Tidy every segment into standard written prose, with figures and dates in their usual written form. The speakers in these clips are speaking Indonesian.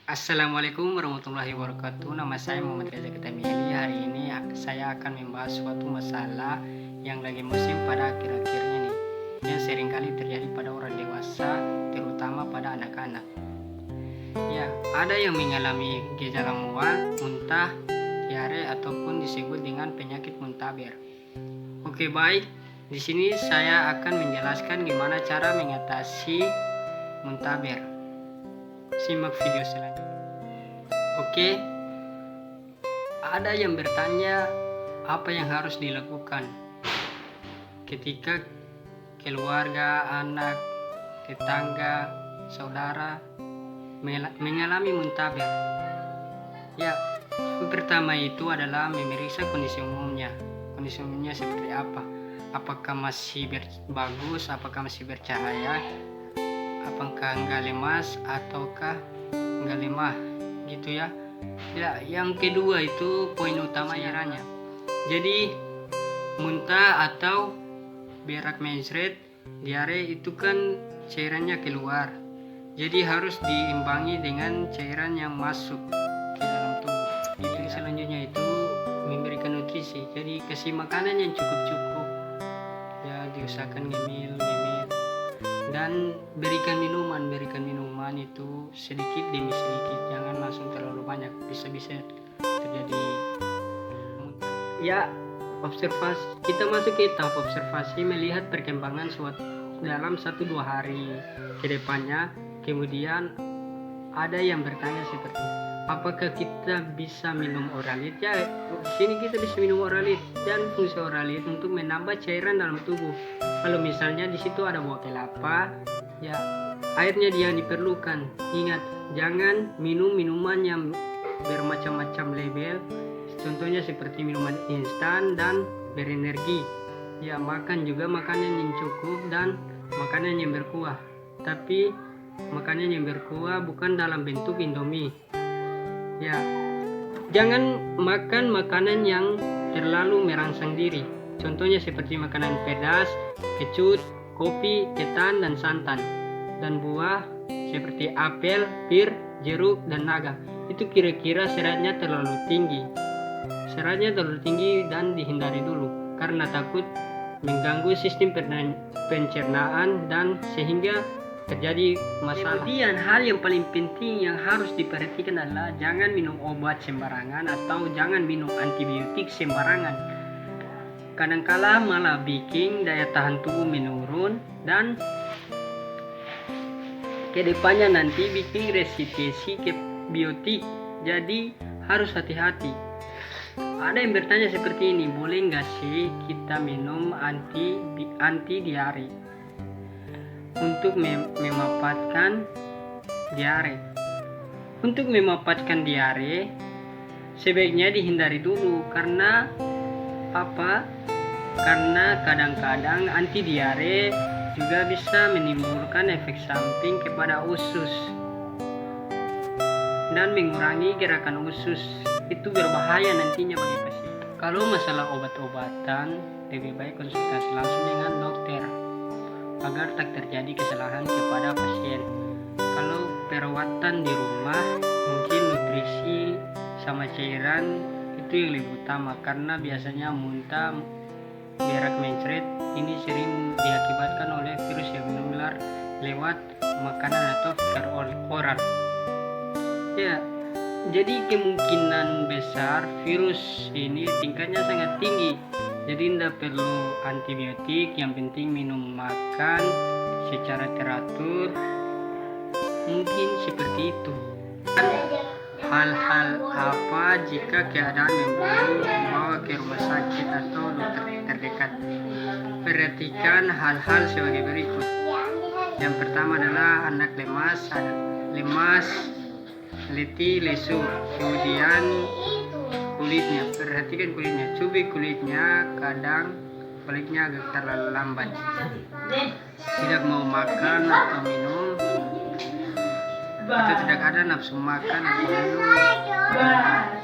Assalamualaikum warahmatullahi wabarakatuh. Nama saya Muhammad Reza Ketamili. Hari ini saya akan membahas suatu masalah yang lagi musim pada akhir-akhir ini, yang seringkali terjadi pada orang dewasa, terutama pada anak-anak. Ya, ada yang mengalami gejala mual, muntah, diare ataupun disebut dengan penyakit muntaber. Oke, baik. Di sini saya akan menjelaskan gimana cara mengatasi muntaber. Simak video selanjutnya. Oke, ada yang bertanya apa yang harus dilakukan ketika keluarga, anak, tetangga, saudara mengalami muntaber. Ya, yang pertama itu adalah memeriksa kondisi umumnya. Kondisi umumnya seperti apa? Apakah masih bagus? Apakah masih bercahaya? Apakah enggak lemas ataukah enggak lemah gitu ya. Ya, yang kedua itu poin utama cairannya. Jadi muntah atau berak mencret, diare itu kan cairannya keluar. Jadi harus diimbangi dengan cairan yang masuk ke dalam tubuh. Itu selanjutnya itu memberikan nutrisi. Jadi kasih makanan yang cukup-cukup. Ya, diusahakan ngemil dan berikan minuman itu sedikit demi sedikit, jangan langsung terlalu banyak, bisa terjadi ya. Observasi, kita masuk ke tahap observasi, melihat perkembangan dalam 1-2 hari ke depannya. Kemudian ada yang bertanya seperti apakah kita bisa minum oralit? Ya, di sini kita bisa minum oralit, dan fungsi oralit untuk menambah cairan dalam tubuh. Kalau misalnya di situ ada buah kelapa, ya airnya dia diperlukan. Ingat, jangan minum minuman yang bermacam-macam label. Contohnya seperti minuman instan dan berenergi. Ya, makan juga makanan yang cukup dan makanan yang berkuah. Tapi makanan yang berkuah bukan dalam bentuk Indomie. Ya, jangan makan makanan yang terlalu merangsang diri. Contohnya seperti makanan pedas, kecut, kopi, ketan, dan santan. Dan buah seperti apel, pir, jeruk, dan naga. Itu kira-kira seratnya terlalu tinggi. Seratnya terlalu tinggi dan dihindari dulu, karena takut mengganggu sistem pencernaan dan sehingga terjadi masalah. Kemudian hal yang paling penting yang harus diperhatikan adalah jangan minum obat sembarangan atau jangan minum antibiotik sembarangan. Kadangkala malah bikin daya tahan tubuh menurun dan kedepannya nanti bikin resistensi ke biotik. Jadi harus hati-hati. Ada yang bertanya seperti ini, boleh nggak sih kita minum anti diare untuk memapatkan diare? Untuk memapatkan diare sebaiknya dihindari dulu. Karena apa? Karena kadang-kadang anti diare juga bisa menimbulkan efek samping kepada usus dan mengurangi gerakan usus. Itu berbahaya nantinya bagi pasien. Kalau masalah obat-obatan, lebih baik konsultasi langsung dengan dokter agar tak terjadi kesalahan kepada pasien. Kalau perawatan di rumah, mungkin nutrisi sama cairan itu yang lebih utama, karena biasanya muntah, berak mencret ini sering diakibatkan oleh virus yang menular lewat makanan atau fluid oral. Ya, jadi kemungkinan besar virus ini tingkatnya sangat tinggi. Jadi tidak perlu antibiotik, yang penting minum makan secara teratur. Mungkin seperti itu. Hal-hal apa jika keadaan memburuk, dibawa ke rumah sakit atau dokter terdekat? Perhatikan hal-hal sebagai berikut. Yang pertama adalah anak lemas, letih, lesu. Kemudian kulitnya, perhatikan kulitnya, cubit kulitnya, kadang kulitnya agak terlalu lambat, tidak mau makan atau minum, atau tidak ada nafsu makan atau minum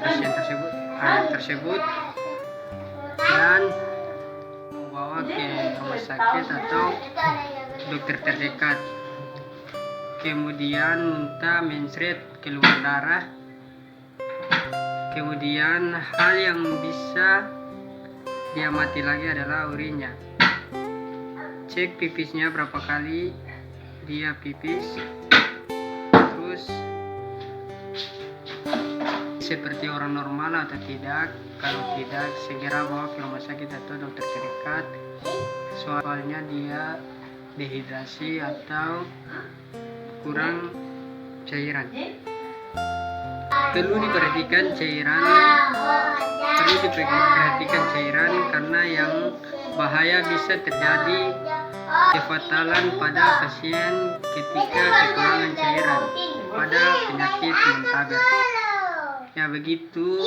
pasien tersebut, anak tersebut, dan membawa ke rumah sakit atau dokter terdekat. Kemudian muntah, mencret, keluar darah. Kemudian hal yang bisa diamati lagi adalah urinnya. Cek pipisnya berapa kali dia pipis, terus seperti orang normal atau tidak. Kalau tidak, segera bawa ke rumah sakit atau dokter terdekat, soalnya dia dehidrasi atau kurang cairan. Perlu diperhatikan cairan karena yang bahaya bisa terjadi kefatalan pada pasien ketika kekurangan cairan pada penyakit muntaber. Ya begitu,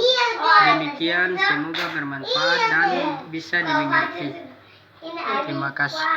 demikian, semoga bermanfaat dan bisa dimengerti. Terima kasih.